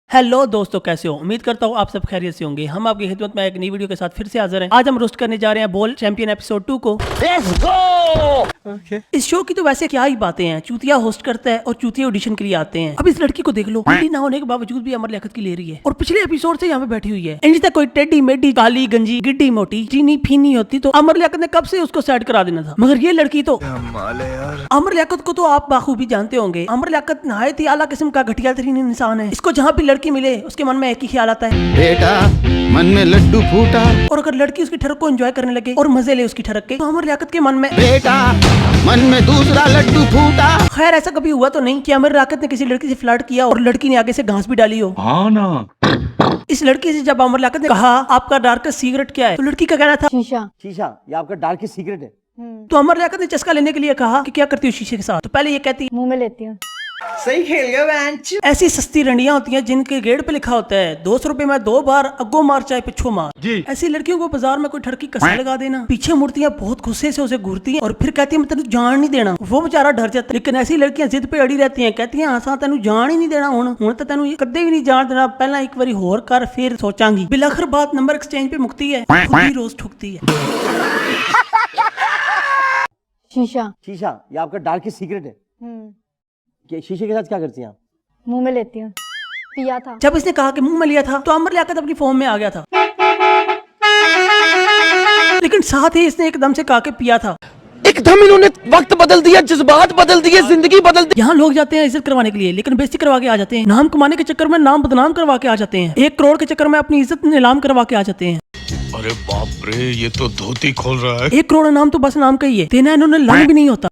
Hello दोस्तों, कैसे हो? उम्मीद करता हूँ आप सब खैरियत से होंगे। हम आपकी खिदमत में एक नई वीडियो के साथ फिर से हाजिर हैं। आज हम रोस्ट करने जा रहे हैं बोल चैंपियन एपिसोड 2 को। Let's go! इस शो की तो वैसे क्या ही बातें हैं। चूतिया होस्ट करता है और चूतिया ऑडिशन के लिए आते हैं। अब इस लड़की को देख लो, बेटी ना होने के बावजूद भी अमर लियाकत की ले रही है और पिछले एपिसोड से यहाँ पे बैठी हुई है। इंज तक कोई टेढ़ी मेढ़ी काली गंजी गिड्डी मोटी चीनी फीनी होती तो अमर लियाकत ने कब से उसको सेट करा देना था, मगर ये लड़की तो अमर लियाकत को तो आप बाखूबी जानते होंगे। अमर लियाकत नहायत ही आला किस्म का घटिया तरीन इंसान है। इसको जहाँ भी लड़की मिले उसके मन में एक ही ख्याल आता है, बेटा मन में लड्डू फूटा। और अगर लड़की उसकी ठरक को एंजॉय करने लगे और मजे ले उसकी ठरक के तो अमर लियाकत के मन में बेटा मन में दूसरा लड्डू फूटा। खैर ऐसा कभी हुआ तो नहीं कि अमर लियाकत ने किसी लड़की से फ्लर्ट किया और लड़की ने आगे से घास भी डाली हो। हाँ ना। इस लड़की से जब अमर लियाकत ने कहा आपका डार्केस्ट सीक्रेट क्या है, तो लड़की का कहना था शीशा। ये आपका डार्केस्ट सीक्रेट है। तो अमर लियाकत ने चस्का लेने के लिए कहा कि क्या करती हो शीशे के साथ, तो पहले ये कहती मुंह में लेती हूँ। सही खेल गया बेंच। ऐसी सस्ती रंडियां होती हैं जिनके गेट पे लिखा होता है 200 रुपए में 2 बार अग्गो मार चाहे पिछो मार जी। ऐसी लड़कियों को बाजार में कोई ठड़की कसा लगा देना, पीछे मुड़तियां बहुत गुस्से से उसे घूरती हैं और फिर कहती है मैं तेन जान नहीं देना। वो बेचारा डर जाता है। लेकिन ऐसी लड़कियां जिद पे अड़ी रहती हैं, कहती हैं आसा तेन जान ही नहीं देना, हुण तो तेन कदे भी नहीं जान देना, पहला एक बारी होर कर फिर सोचांगी। बिलाखिर बात नंबर एक्सचेंज पे मुक्ति है, खुद ही रोज ठुकती है। शीशा। ये आपका डार्केस्ट सीक्रेट है। कि शीशे के साथ क्या करती हैं आप? मुंह में लेती हूँ। पिया था। जब इसने कहा कि मुंह में लिया था तो अमर लियाकत अपनी फॉर्म में आ गया था, लेकिन साथ ही इसने एकदम से कहा कि पिया था। एकदम इन्होंने वक्त बदल दिया, जज्बात बदल दिए, जिंदगी बदल दी। यहाँ लोग जाते हैं इज्जत करवाने के लिए, लेकिन बेइज्जती करवा के आ जाते हैं। नाम कमाने के चक्कर में नाम बदनाम करवा के आ जाते हैं। 1 करोड़ के चक्कर में अपनी इज्जत नीलाम करवा के आ जाते हैं। अरे बाप रे, ये तो धोती खोल रहा है। 1 करोड़ नाम तो बस नाम का ही है, देना इन्होंने लाइन भी नहीं होता।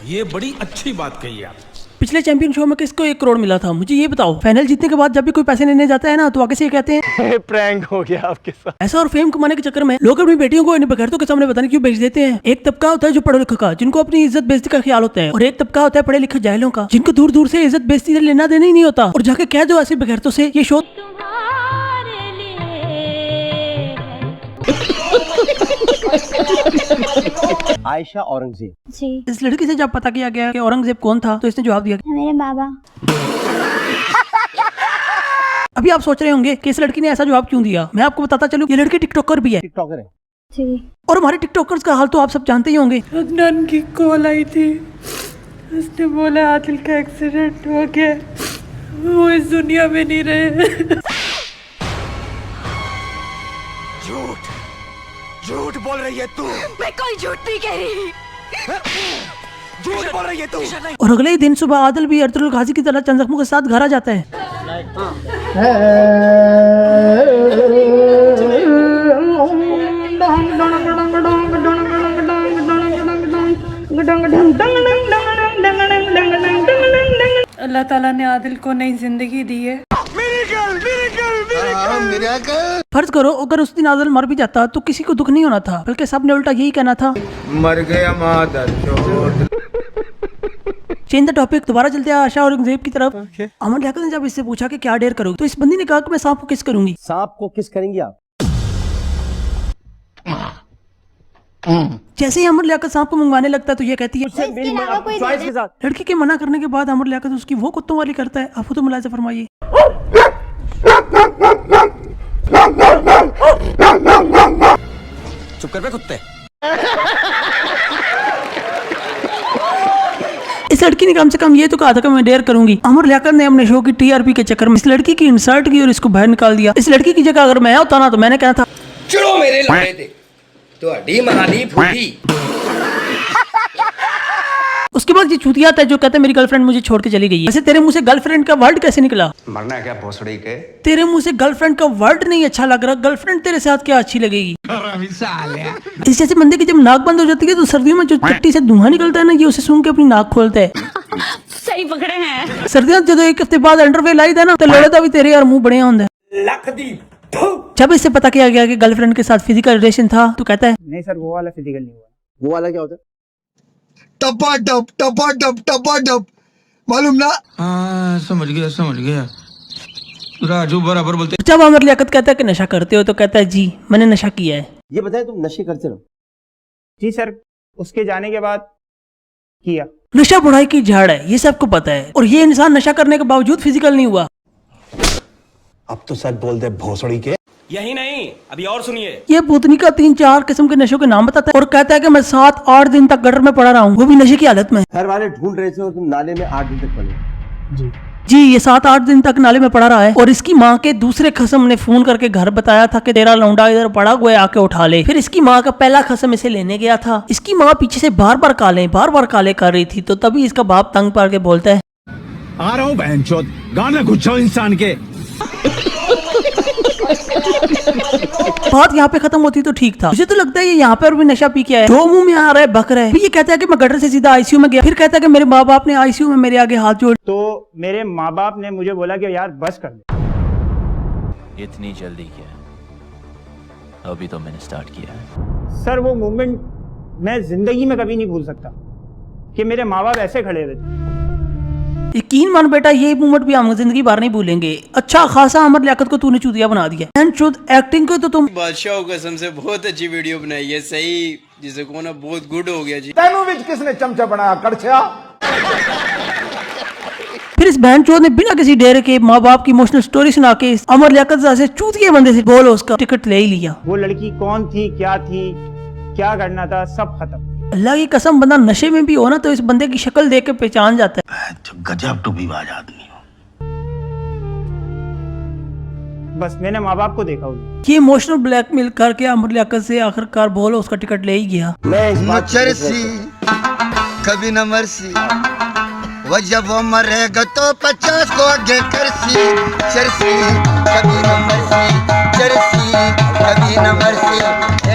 ये बड़ी अच्छी बात कही आप। पिछले चैंपियन शो में किसको 1 करोड़ मिला था, मुझे ये बताओ। फाइनल जीतने के बाद जब भी कोई पैसे लेने जाता है ना तो आगे से ये कहते हैं प्रैंक हो गया आपके साथ। ऐसा। और फेम कमाने के चक्कर में लोग अपनी बेटियों को इन बगैरतों के सामने बताने क्यों भेज देते हैं। एक तबका होता है जो पढ़े लिखा का, जिनको अपनी इज्जत बेइज्जती का ख्याल होता है, और एक तबका होता है पढ़े लिखे जाहिलों का, जिनको दूर दूर से इज्जत बेइज्जती से लेना देना ही नहीं होता। और जाके कह दो ऐसी बगैरतों से ये शो आयशा औरंगजेब जी। इस लड़की से जब पता किया गया कि औरंगजेब कौन था तो इसने जवाब दिया मेरे बाबा। अभी आप सोच रहे होंगे कि इस लड़की ने ऐसा जवाब क्यों दिया। मैं आपको बताता चलूं, ये लड़की टिकटॉकर भी है। टिकटॉकर है जी। और हमारे टिकटॉकर्स का हाल तो आप सब जानते ही होंगे। अदनान की कॉल आई थी, उसने बोला आदिल का एक्सीडेंट हो गया, वो इस दुनिया में नहीं रहे। झूठ बोल रही है तू। मैं कोई झूठ नहीं कह रही। झूठ बोल रही है तू। और अगले ही दिन सुबह आदिल भी अर्तुल गाजी की तरह चंद जख्मों के साथ घर आ जाता है। अल्लाह ताला ने आदिल को नई जिंदगी दी है। फर्ज करो अगर उस दिन आदिल मर भी जाता तो किसी को दुख नहीं होना था, बल्कि सबने उल्टा यही कहना था मर गया मादर चोद। Change the topic. दोबारा चलते हैं आशा औरंगजेब की तरफ। अमर लियाकत ने जब इससे पूछा कि क्या डेयर करोगे, तो इस बंदी ने कहा कि मैं सांप को किस करूंगी। सांप को किस करेंगी आप? जैसे ही अमर लियाकत सांप को मंगवाने लगता है तो ये कहती है चॉइस के साथ। लड़की के मना करने के बाद अमर लियाकत उसकी वो कुत्तों वाली करता है। आप तो मुलाजा फरमाइए। चुप कर बे कुत्ते। इस लड़की ने कम से कम ये तो कहा था कि मैं डेयर करूंगी। अमर लियाकत ने अपने शो की टीआरपी के चक्कर में इस लड़की की इंसल्ट की और इसको बाहर निकाल दिया। इस लड़की की जगह अगर मैं होता ना तो मैंने कहना था चलो मेरे लड़े थे तो हड्डी महानी फूटी। उसके बाद ये छूतिया आता है जो कहता है मेरी गर्लफ्रेंड मुझे छोड़ के चली गई है। वैसे तेरे मुंह से गर्लफ्रेंड का वर्ड कैसे निकला? मरना है क्या भोसड़ी के? तेरे मुंह से गर्लफ्रेंड का वर्ड नहीं अच्छा लग रहा, गर्लफ्रेंड तेरे साथ क्या अच्छी लगेगी। इस जैसे बंदे की जब नाक बंद हो जाती है तो सर्दियों में जो चट्टी से धुआं निकलता है ना, ये उसे सूंघ के अपनी नाक खोलता है। सही पकड़े हैं। सर्दियों जो 1 हफ्ते बाद अंडरवेयर लाई था ना तो लड़ता भी तेरे और मुंह बड़े होंगे। जब इससे पता किया गया कि गर्लफ्रेंड के साथ फिजिकल रिलेशन था तो कहता है नहीं सर, वो वाला फिजिकल नहीं हुआ। वो वाला क्या होता है? टपा मालूम ना? हाँ समझ गया। राजू बराबर बोलते। जब अमर लियाकत कहता है कि नशा करते हो तो कहता है जी मैंने नशा किया है। ये बताए तुम नशे करते रहो? जी सर, उसके जाने के बाद किया। नशा बुराई की झाड़ है, ये सबको पता है, और ये इंसान नशा करने के बावजूद फिजिकल नहीं हुआ। अब तो सच बोल दे भोसड़ी के। यही नहीं, अभी और सुनिए। ये भूतनी का 3-4 किस्म के नशों के नाम बताता है और कहता है कि मैं 7-8 दिन तक गटर में पड़ा रहा हूँ, वो भी नशे की हालत में। घर वाले ढूंढ रहे थे और तुम नाले में 8 दिन तक पड़े। जी, ये 7-8 दिन तक नाले में पड़ा रहा है और इसकी माँ के दूसरे खसम ने फोन करके घर बताया था कि तेरा लौंडा इधर पड़ा हुआ है, आके उठा ले। फिर इसकी माँ का पहला खसम इसे लेने गया था। इसकी माँ पीछे से बार बार काले कर रही थी, तो तभी इसका बाप तंग पड़ के बोलता है, आ रहा हूँ बहनचोद, गाना गुच्छो इंसान के। बात यहाँ पे खत्म होती तो ठीक था। मुझे तो लगता है ये यहाँ पे और भी नशा पी के आया, जो मुंह में आ रहा है बक रहा है। फिर ये कहता है कि मैं गटर से सीधा आईसीयू में गया। फिर कहता है कि मेरे माँ बाप ने आईसीयू में मेरे आगे हाथ जोड़। तो मेरे माँ बाप ने मुझे बोला कि यार बस कर दे। इतनी जल्दी क्या, अभी तो मैंने स्टार्ट किया है। सर वो मोमेंट मैं जिंदगी में कभी नहीं भूल सकता कि मेरे माँ बाप ऐसे खड़े हुए थे। यकीन मान बेटा, ये मोमेंट भी हम जिंदगी भर नहीं भूलेंगे। अच्छा खासा अमर लियाकत को तूने चूतिया बना दिया। एंड शुद्ध एक्टिंग को तो तुम बादशाह कसम से बहुत अच्छी वीडियो बनाई है, सही जिसे को ना बहुत गुड हो गया जी। तेनू विच किसने चमचा बनाया कड़छा? फिर इस बहन चोद ने बिना किसी डेरे के माँ बाप की इमोशनल स्टोरी सुना के इस अमर लियाकत से चूतिए बंदे से बोल उसका टिकट ले ही लिया। वो लड़की कौन थी, क्या करना था, सब खत्म। अल्लाह की कसम, बंदा नशे में भी हो ना तो इस बंदे की शक्ल देख के पहचान जाता है। गजब टूबीबाज आदमी हो। बस मैंने माँ बाप को देखा उन्हें। ये इमोशनल ब्लैकमेल करके अमर लियाकत से आखिरकार बोल उसका टिकट ले ही गया। मैं इस बात चरसी कभी न मरसी, वो जब वो मरेगा तो 50 को आगे करसी। चरसी कभी न मरसी, चरसी कभी न मरसी।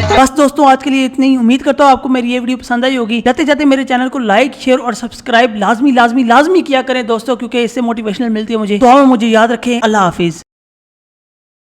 बस दोस्तों, आज के लिए इतनी ही। उम्मीद करता हूँ आपको मेरी ये वीडियो पसंद आई होगी। जाते जाते मेरे चैनल को लाइक, शेयर और सब्सक्राइब लाजमी किया करें दोस्तों, क्योंकि इससे मोटिवेशनल मिलती है मुझे। तो मुझे याद रखें। अल्लाह हाफिज।